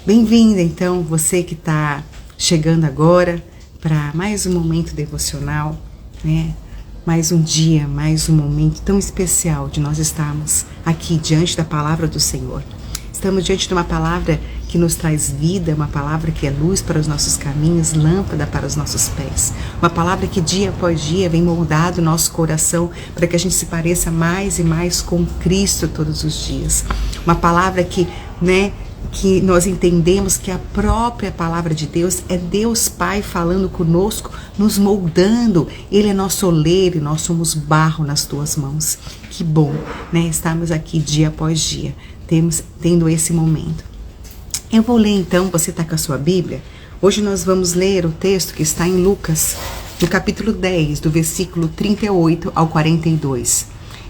Bem-vinda, então, você que está chegando agora para mais um momento devocional, né? Mais um dia, mais um momento tão especial de nós estarmos aqui diante da palavra do Senhor. Estamos diante de uma palavra que nos traz vida, uma palavra que é luz para os nossos caminhos, lâmpada para os nossos pés. Uma palavra que dia após dia vem moldado o nosso coração para que a gente se pareça mais e mais com Cristo todos os dias. Uma palavra que nós entendemos que a própria palavra de Deus é Deus Pai falando conosco, nos moldando. Ele é nosso oleiro e nós somos barro nas tuas mãos. Que bom, né? Estarmos aqui dia após dia, tendo esse momento. Eu vou ler então, você está com a sua Bíblia? Hoje nós vamos ler o texto que está em Lucas, no capítulo 10, do versículo 38 ao 42.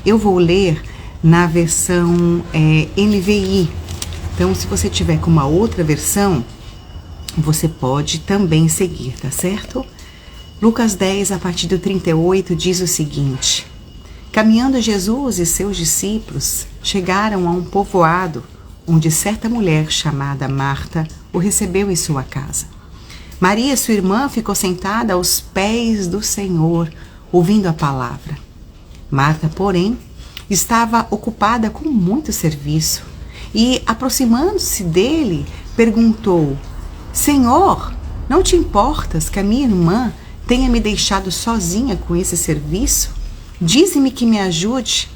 Eu vou ler na versão NVI. Então, se você tiver com uma outra versão, você pode também seguir, tá certo? Lucas 10, a partir do 38, diz o seguinte: Caminhando Jesus e seus discípulos chegaram a um povoado, onde certa mulher chamada Marta o recebeu em sua casa. Maria, sua irmã, ficou sentada aos pés do Senhor, ouvindo a palavra. Marta, porém, estava ocupada com muito serviço. E, aproximando-se dele, perguntou: Senhor, não te importas que a minha irmã tenha me deixado sozinha com esse serviço? Dize-me que me ajude.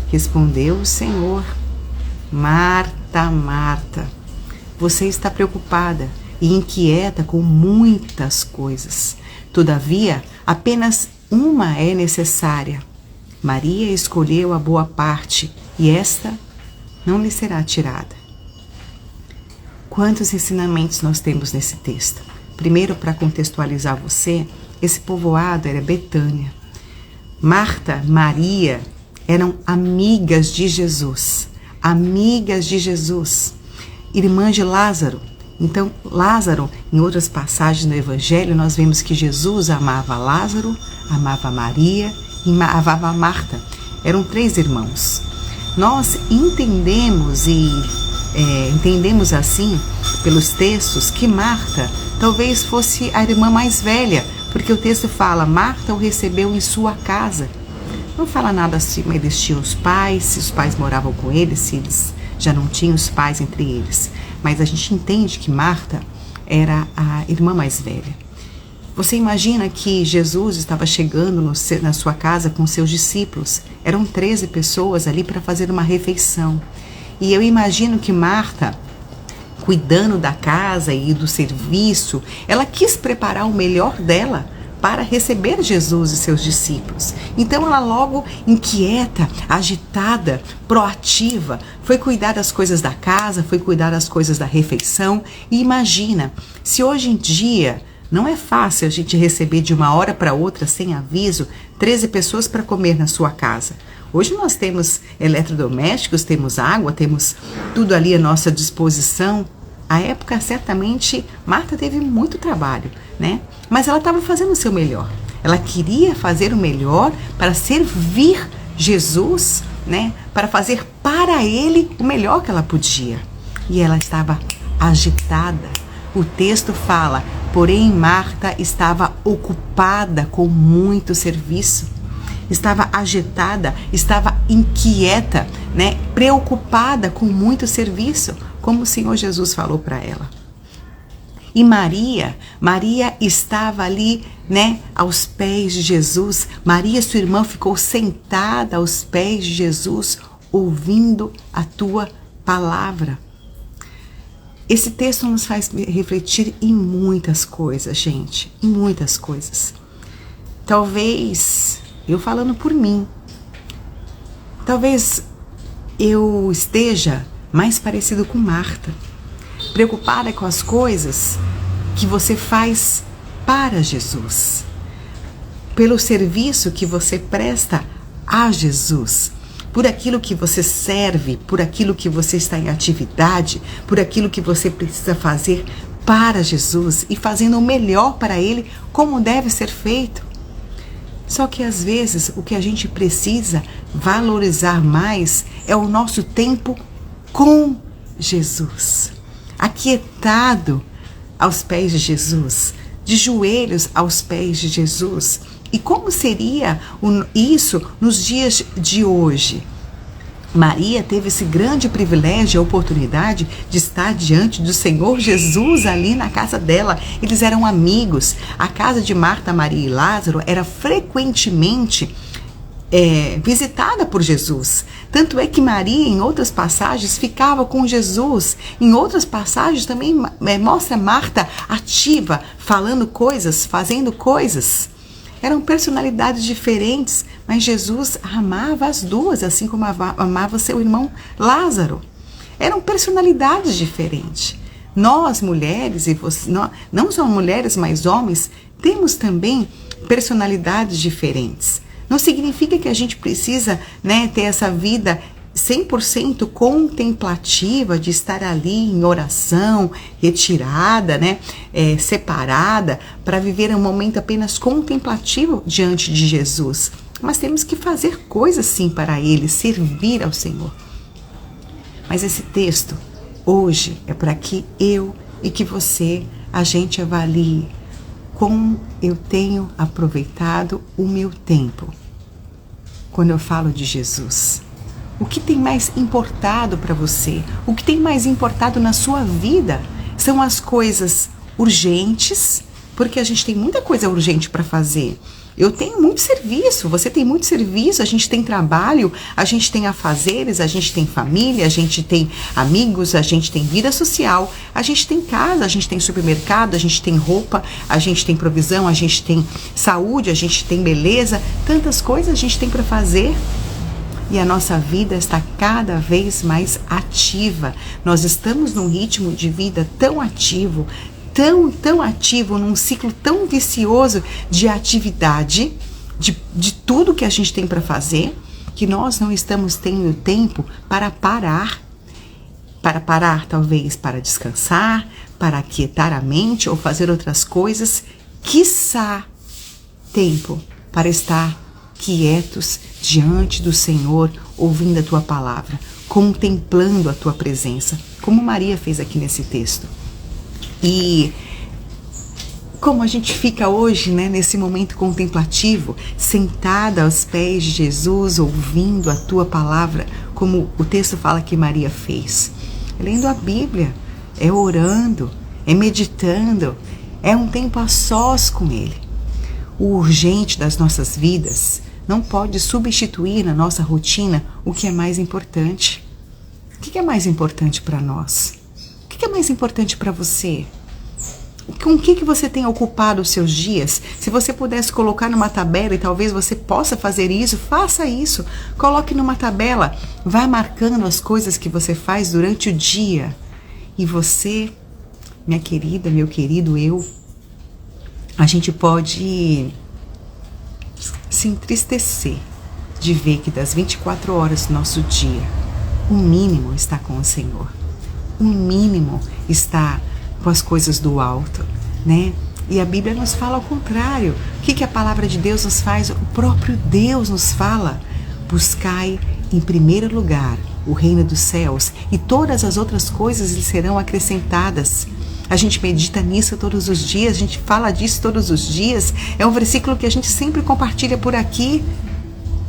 Respondeu o Senhor: Marta, Marta, você está preocupada e inquieta com muitas coisas. Todavia, apenas uma é necessária. Maria escolheu a boa parte e esta não lhe será tirada. Quantos ensinamentos nós temos nesse texto? Primeiro, para contextualizar você, esse povoado era Betânia. Marta, Maria eram amigas de Jesus, irmãs de Lázaro. Então, Lázaro, em outras passagens do Evangelho, nós vemos que Jesus amava Lázaro, amava Maria e amava Marta. Eram 3 irmãos. Nós entendemos entendemos assim, pelos textos, que Marta talvez fosse a irmã mais velha, porque o texto fala: Marta o recebeu em sua casa. Não fala nada se eles tinham os pais, se os pais moravam com eles, se eles já não tinham os pais entre eles. Mas a gente entende que Marta era a irmã mais velha. Você imagina que Jesus estava chegando na sua casa com seus discípulos. Eram 13 pessoas ali para fazer uma refeição. E eu imagino que Marta, cuidando da casa e do serviço, ela quis preparar o melhor dela para receber Jesus e seus discípulos. Então ela logo inquieta, agitada, proativa, foi cuidar das coisas da casa, foi cuidar das coisas da refeição. E imagina, se hoje em dia não é fácil a gente receber de uma hora para outra, sem aviso, 13 pessoas para comer na sua casa. Hoje nós temos eletrodomésticos, temos água, temos tudo ali à nossa disposição. À época, certamente, Marta teve muito trabalho, né? Mas ela estava fazendo o seu melhor. Ela queria fazer o melhor para servir Jesus, né? Para fazer para ele o melhor que ela podia. E ela estava agitada. O texto fala: porém Marta estava ocupada com muito serviço. Estava agitada, estava inquieta, né? Preocupada com muito serviço, como o Senhor Jesus falou para ela. E Maria estava ali, né, aos pés de Jesus. Maria, sua irmã, ficou sentada aos pés de Jesus, ouvindo a tua palavra. Esse texto nos faz refletir em muitas coisas, gente, em muitas coisas. Talvez, eu falando por mim, talvez eu esteja mais parecido com Marta, preocupada com as coisas que você faz para Jesus, pelo serviço que você presta a Jesus, por aquilo que você serve, por aquilo que você está em atividade, por aquilo que você precisa fazer para Jesus e fazendo o melhor para Ele, como deve ser feito. Só que às vezes o que a gente precisa valorizar mais é o nosso tempo com Jesus. aquietado aos pés de Jesus, de joelhos aos pés de Jesus. E como seria isso nos dias de hoje? Maria teve esse grande privilégio, a oportunidade de estar diante do Senhor Jesus ali na casa dela. Eles eram amigos. A casa de Marta, Maria e Lázaro era frequentemente visitada por Jesus. Tanto é que Maria, em outras passagens, ficava com Jesus. Em outras passagens também mostra Marta ativa, falando coisas, fazendo coisas. Eram personalidades diferentes, mas Jesus amava as duas, assim como amava seu irmão Lázaro. Eram personalidades diferentes. Nós, mulheres, e você, não só mulheres, mas homens, temos também personalidades diferentes. Não significa que a gente precisa, ter essa vida 100% contemplativa, de estar ali em oração, retirada, separada, para viver um momento apenas contemplativo diante de Jesus. Mas temos que fazer coisas sim para Ele, servir ao Senhor. Mas esse texto, hoje, é para que eu e que você, a gente avalie como eu tenho aproveitado o meu tempo. Quando eu falo de Jesus, o que tem mais importado para você? O que tem mais importado na sua vida? São as coisas urgentes, porque a gente tem muita coisa urgente para fazer. Eu tenho muito serviço, você tem muito serviço, a gente tem trabalho, a gente tem afazeres, a gente tem família, a gente tem amigos, a gente tem vida social, a gente tem casa, a gente tem supermercado, a gente tem roupa, a gente tem provisão, a gente tem saúde, a gente tem beleza, tantas coisas a gente tem para fazer. E a nossa vida está cada vez mais ativa. Nós estamos num ritmo de vida tão ativo, tão ativo, num ciclo tão vicioso de atividade, de tudo que a gente tem para fazer, que nós não estamos tendo tempo para parar. Para parar, talvez, para descansar, para aquietar a mente ou fazer outras coisas. Quiçá tempo para estar quietos diante do Senhor, ouvindo a tua palavra, contemplando a tua presença, como Maria fez aqui nesse texto. E como a gente fica hoje, nesse momento contemplativo, sentada aos pés de Jesus, ouvindo a tua palavra, como o texto fala que Maria fez. Lendo a Bíblia, é orando, é meditando, é um tempo a sós com Ele. O urgente das nossas vidas não pode substituir na nossa rotina o que é mais importante. O que é mais importante para nós? O que é mais importante para você? Com o que você tem ocupado os seus dias? Se você pudesse colocar numa tabela, e talvez você possa fazer isso, faça isso. Coloque numa tabela, vá marcando as coisas que você faz durante o dia. E você, minha querida, meu querido, a gente pode se entristecer de ver que das 24 horas do nosso dia, o mínimo está com o Senhor. O mínimo está com as coisas do alto, E a Bíblia nos fala ao contrário. O que a palavra de Deus nos faz? O próprio Deus nos fala. Buscai em primeiro lugar o reino dos céus e todas as outras coisas lhe serão acrescentadas. A gente medita nisso todos os dias, a gente fala disso todos os dias. É um versículo que a gente sempre compartilha por aqui.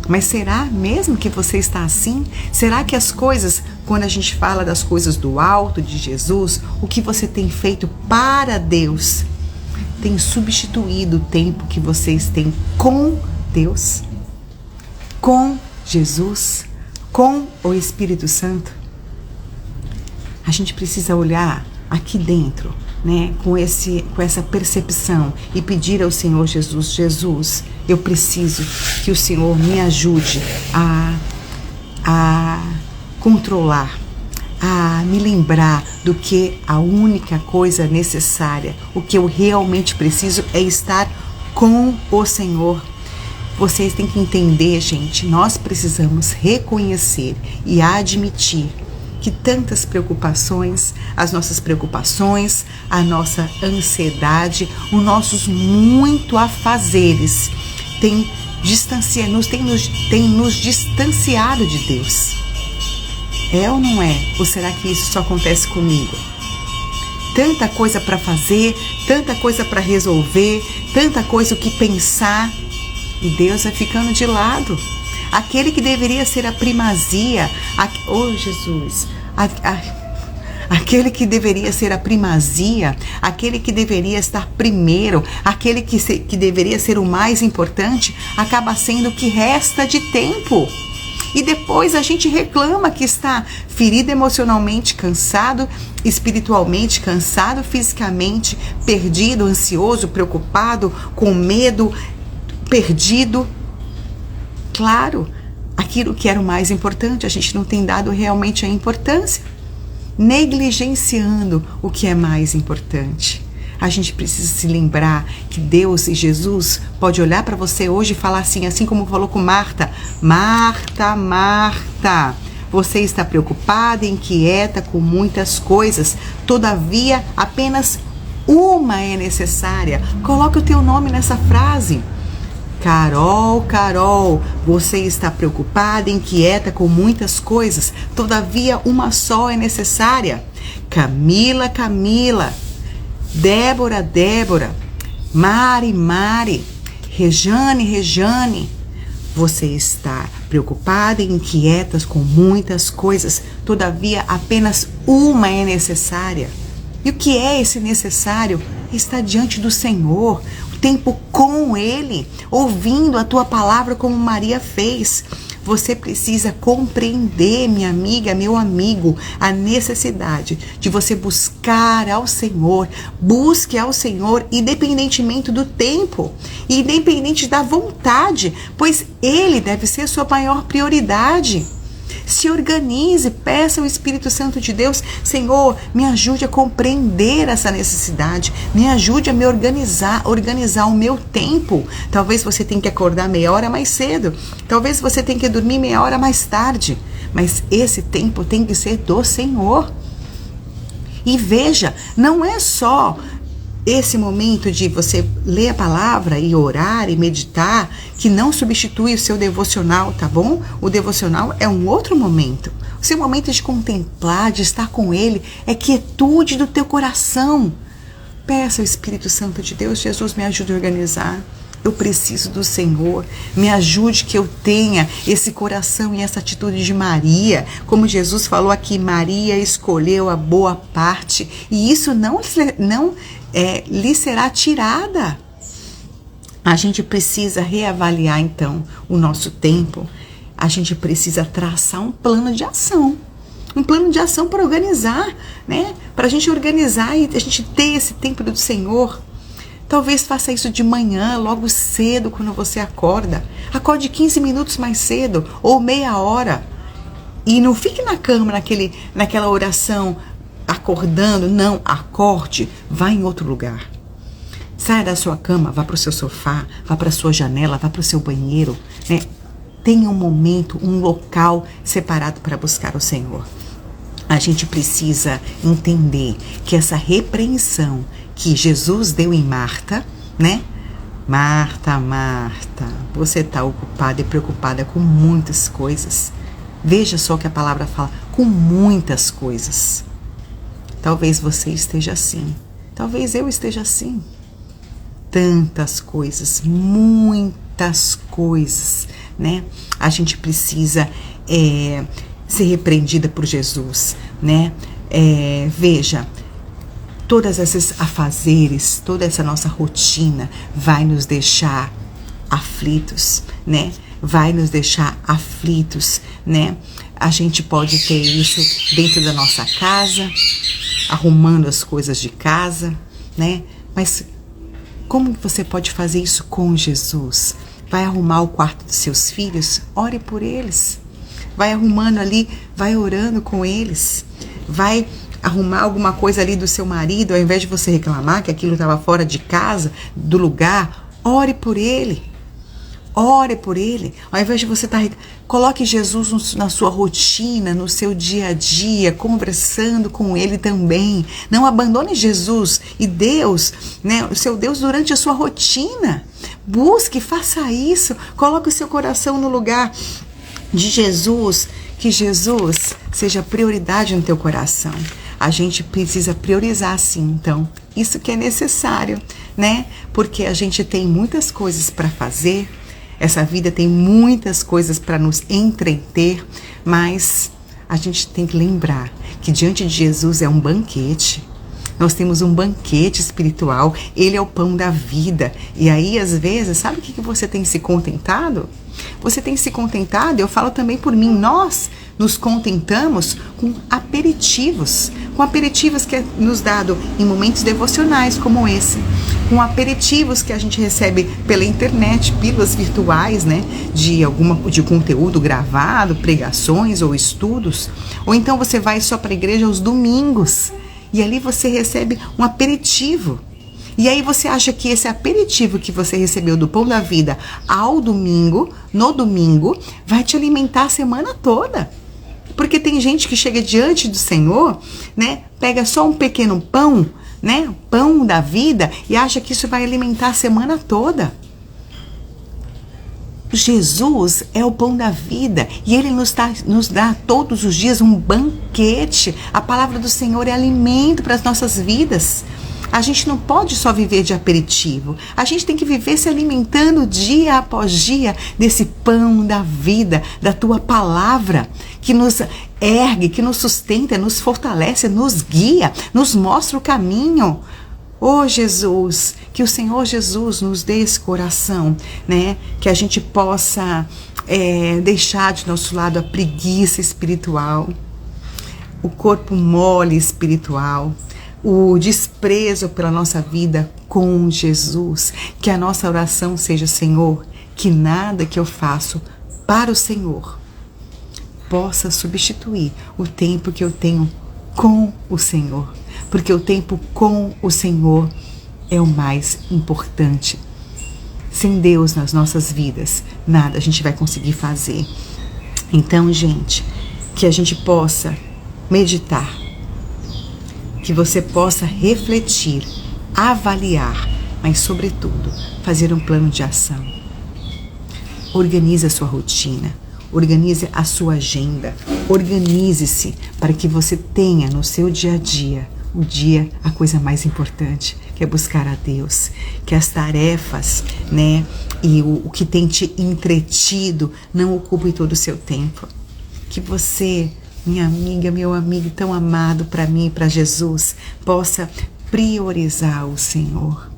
Mas será mesmo que você está assim? Será que as coisas, quando a gente fala das coisas do alto, de Jesus, o que você tem feito para Deus, tem substituído o tempo que vocês têm com Deus, com Jesus, com o Espírito Santo? A gente precisa olhar aqui dentro, com essa percepção e pedir ao Senhor Jesus, Jesus, eu preciso que o Senhor me ajude a controlar, a me lembrar do que a única coisa necessária, o que eu realmente preciso é estar com o Senhor. Vocês têm que entender, gente, nós precisamos reconhecer e admitir que tantas preocupações, as nossas preocupações, a nossa ansiedade, os nossos muito afazeres tem nos distanciado de Deus. É ou não é? Ou será que isso só acontece comigo? tanta coisa para fazer, tanta coisa para resolver, tanta coisa o que pensar, e Deus vai ficando de lado. Aquele que deveria ser a primazia, Jesus, aquele que deveria ser a primazia, aquele que deveria estar primeiro, aquele que deveria ser o mais importante, acaba sendo o que resta de tempo. E depois a gente reclama que está ferido emocionalmente, cansado, espiritualmente cansado, fisicamente perdido, ansioso, preocupado, com medo, perdido. Claro, aquilo que era o mais importante, a gente não tem dado realmente a importância, negligenciando o que é mais importante. A gente precisa se lembrar que Deus e Jesus pode olhar para você hoje e falar assim como falou com Marta: Marta, Marta, você está preocupada, inquieta com muitas coisas, todavia apenas uma é necessária. Coloque o teu nome nessa frase. Carol, Carol, você está preocupada, inquieta com muitas coisas, todavia uma só é necessária. Camila, Camila, Débora, Débora, Mari, Mari, Rejane, Rejane, você está preocupada e inquieta com muitas coisas, todavia apenas uma é necessária. E o que é esse necessário? Está diante do Senhor, o tempo com Ele, ouvindo a tua palavra como Maria fez. Você precisa compreender, minha amiga, meu amigo, a necessidade de você buscar ao Senhor. Busque ao Senhor independentemente do tempo, independente da vontade, pois Ele deve ser sua maior prioridade. Se organize, peça ao Espírito Santo de Deus: Senhor, me ajude a compreender essa necessidade, me ajude a me organizar o meu tempo. Talvez você tenha que acordar meia hora mais cedo, talvez você tenha que dormir meia hora mais tarde, mas esse tempo tem que ser do Senhor. E veja, não é só esse momento de você ler a palavra e orar e meditar, que não substitui o seu devocional, tá bom? O devocional é um outro momento. O seu momento de contemplar, de estar com Ele, é quietude do teu coração. Peça ao Espírito Santo de Deus: Jesus, me ajude a organizar. Eu preciso do Senhor. Me ajude que eu tenha esse coração e essa atitude de Maria. Como Jesus falou aqui, Maria escolheu a boa parte. E isso não lhe será tirada. A gente precisa reavaliar então o nosso tempo. A gente precisa traçar um plano de ação. Um plano de ação para organizar, né? Para a gente organizar e a gente ter esse tempo do Senhor. Talvez faça isso de manhã, logo cedo, quando você acorda. Acorde 15 minutos mais cedo ou meia hora. E não fique na cama, naquela oração, acordando. Não, acorde, vá em outro lugar. Saia da sua cama, vá para o seu sofá, vá para a sua janela, vá para o seu banheiro, né? Tenha um momento, um local separado para buscar o Senhor. A gente precisa entender que essa repreensão que Jesus deu em Marta, né? Marta, Marta, você está ocupada e preocupada com muitas coisas. Veja só que a palavra fala: com muitas coisas. Talvez você esteja assim. Talvez eu esteja assim. Tantas coisas, muitas coisas, né? A gente precisa ser repreendida por Jesus, né? Veja, todas esses afazeres, toda essa nossa rotina vai nos deixar aflitos, né? Vai nos deixar aflitos, né? A gente pode ter isso dentro da nossa casa, arrumando as coisas de casa, né? Mas como você pode fazer isso com Jesus? Vai arrumar o quarto dos seus filhos? Ore por eles. Vai arrumando ali, vai orando com eles. Vai arrumar alguma coisa ali do seu marido, ao invés de você reclamar que aquilo estava fora de casa, do lugar, ore por ele. Ore por ele. Ao invés de você coloque Jesus na sua rotina, no seu dia a dia, conversando com ele também. Não abandone Jesus e Deus, né, o seu Deus, durante a sua rotina. Busque, faça isso. Coloque o seu coração no lugar de Jesus. Que Jesus seja prioridade no teu coração. a gente precisa priorizar sim, então, isso que é necessário, né? Porque a gente tem muitas coisas para fazer, essa vida tem muitas coisas para nos entreter, mas a gente tem que lembrar que diante de Jesus é um banquete. Nós temos um banquete espiritual, Ele é o pão da vida. E aí, às vezes, sabe o que você tem se contentado? Você tem se contentado, eu falo também por mim, nós nos contentamos com aperitivos que é nos dado em momentos devocionais como esse, com aperitivos que a gente recebe pela internet, pílulas virtuais, né, de conteúdo gravado, pregações ou estudos, ou então você vai só para a igreja aos domingos e ali você recebe um aperitivo. E aí você acha que esse aperitivo que você recebeu do pão da vida ao domingo, no domingo, vai te alimentar a semana toda. Porque tem gente que chega diante do Senhor, né, pega só um pequeno pão, né, pão da vida, e acha que isso vai alimentar a semana toda. Jesus é o pão da vida e Ele nos dá todos os dias um banquete. A palavra do Senhor é alimento para as nossas vidas. A gente não pode só viver de aperitivo. A gente tem que viver se alimentando dia após dia desse pão da vida, da Tua palavra, que nos ergue, que nos sustenta, nos fortalece, nos guia, nos mostra o caminho. Oh Jesus, que o Senhor Jesus nos dê esse coração, né? Que a gente possa deixar de nosso lado a preguiça espiritual, o corpo mole espiritual, o desprezo pela nossa vida com Jesus. Que a nossa oração seja: Senhor, que nada que eu faço para o Senhor possa substituir o tempo que eu tenho com o Senhor, porque o tempo com o Senhor é o mais importante. Sem Deus nas nossas vidas, nada a gente vai conseguir fazer. Então, gente, que a gente possa meditar, que você possa refletir, avaliar, mas, sobretudo, fazer um plano de ação. Organize a sua rotina, organize a sua agenda, organize-se para que você tenha no seu dia a dia, a coisa mais importante, que é buscar a Deus, que as tarefas, né, e o que tem te entretido não ocupe todo o seu tempo. Que você, minha amiga, meu amigo tão amado para mim e para Jesus, possa priorizar o Senhor.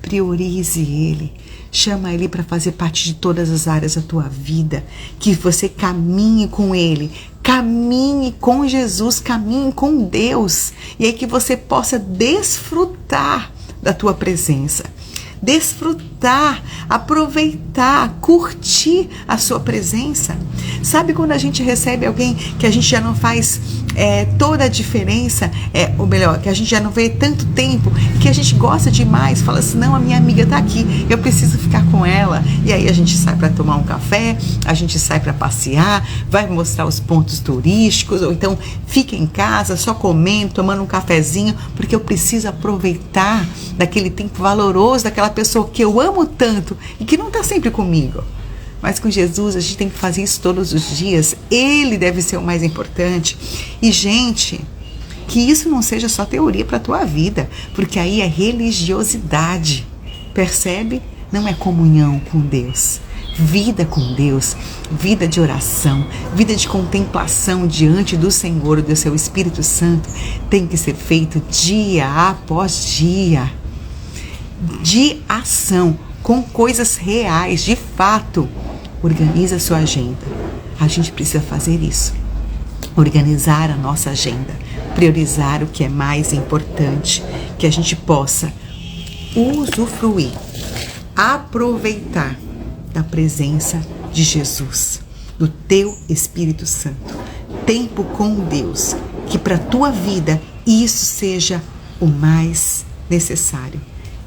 Priorize Ele. Chama Ele para fazer parte de todas as áreas da tua vida. Que você caminhe com Ele. Caminhe com Jesus. Caminhe com Deus. E aí que você possa desfrutar da tua presença. Desfrutar, aproveitar, curtir a sua presença. Sabe quando a gente recebe alguém que a gente já não faz toda a diferença, ou melhor, que a gente já não vê tanto tempo, que a gente gosta demais, fala assim: não, a minha amiga tá aqui, eu preciso ficar com ela. E aí a gente sai para tomar um café, a gente sai para passear, vai mostrar os pontos turísticos, ou então fica em casa só comendo, tomando um cafezinho, porque eu preciso aproveitar daquele tempo valoroso, daquela pessoa que eu amo tanto e que não está sempre comigo. Mas com Jesus a gente tem que fazer isso todos os dias. Ele deve ser o mais importante. E, gente, que isso não seja só teoria para a tua vida, porque aí é religiosidade. Percebe? Não é comunhão com Deus. Vida com Deus, vida de oração, vida de contemplação diante do Senhor e do seu Espírito Santo tem que ser feito dia após dia. De ação, com coisas reais, de fato. Organiza a sua agenda. A gente precisa fazer isso. Organizar a nossa agenda. Priorizar o que é mais importante. Que a gente possa usufruir, aproveitar da presença de Jesus, do teu Espírito Santo. Tempo com Deus. Que para a tua vida isso seja o mais necessário.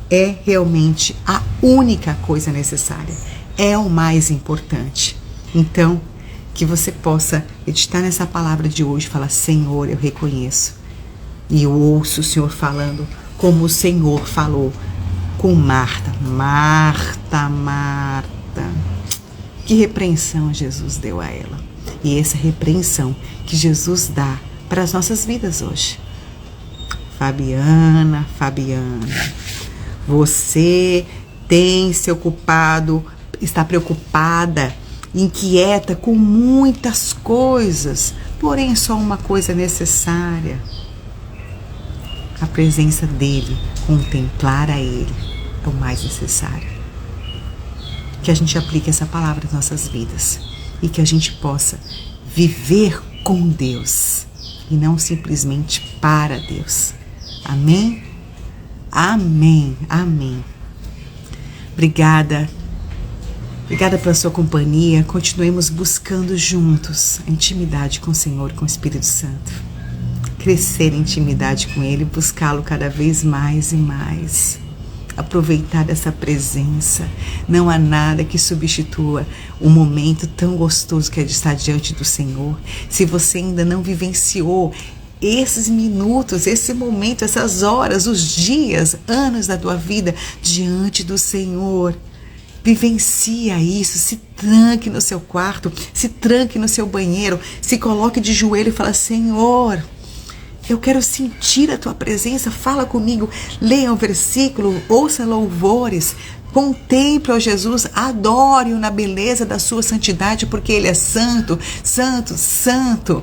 É realmente a única coisa necessária. É o mais importante. Então, que você possa meditar nessa palavra de hoje e falar: Senhor, eu reconheço. E eu ouço o Senhor falando como o Senhor falou com Marta. Marta, Marta. Que repreensão Jesus deu a ela. E essa repreensão que Jesus dá para as nossas vidas hoje. Fabiana, você tem se ocupado, está preocupada, inquieta com muitas coisas, porém só uma coisa é necessária: a presença dele, contemplar a ele é o mais necessário. Que a gente aplique essa palavra nas nossas vidas e que a gente possa viver com Deus e não simplesmente para Deus. Amém? Amém, amém. Obrigada pela sua companhia. Continuemos buscando juntos a intimidade com o Senhor e com o Espírito Santo. Crescer em intimidade com Ele, buscá-lo cada vez mais e mais. Aproveitar essa presença. Não há nada que substitua o momento tão gostoso que é de estar diante do Senhor. Se você ainda não vivenciou esses minutos, esse momento, essas horas, os dias, anos da tua vida diante do Senhor, vivencia isso. Se tranque no seu quarto, se tranque no seu banheiro, se coloque de joelho e fala: Senhor, eu quero sentir a tua presença, fala comigo. Leia um versículo, ouça louvores, contemple, ó Jesus, adore-o na beleza da sua santidade, porque Ele é santo, santo, santo,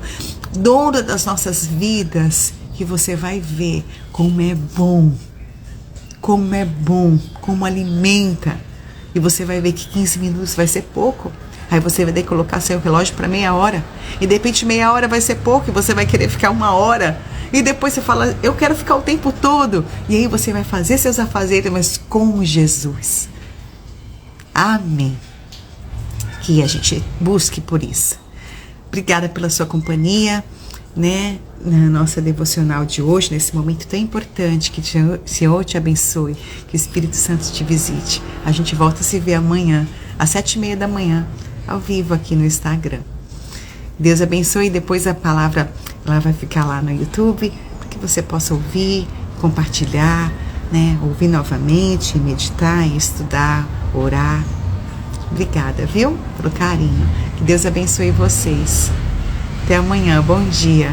dono das nossas vidas. E você vai ver como é bom, como alimenta. E você vai ver que 15 minutos vai ser pouco. Aí você vai ter que colocar seu relógio para meia hora. E de repente meia hora vai ser pouco e você vai querer ficar uma hora. E depois você fala: eu quero ficar o tempo todo. E aí você vai fazer seus afazeres, mas com Jesus. Amém. Que a gente busque por isso. Obrigada pela sua companhia, né? Na nossa devocional de hoje, nesse momento tão importante. Que o Senhor te abençoe. Que o Espírito Santo te visite. A gente volta a se ver amanhã, às 7h30 da manhã, ao vivo aqui no Instagram. Deus abençoe. Depois a palavra ela vai ficar lá no YouTube, para que você possa ouvir, compartilhar, né? Ouvir novamente, meditar, estudar, orar. Obrigada, viu? Pelo carinho. Que Deus abençoe vocês. Até amanhã. Bom dia.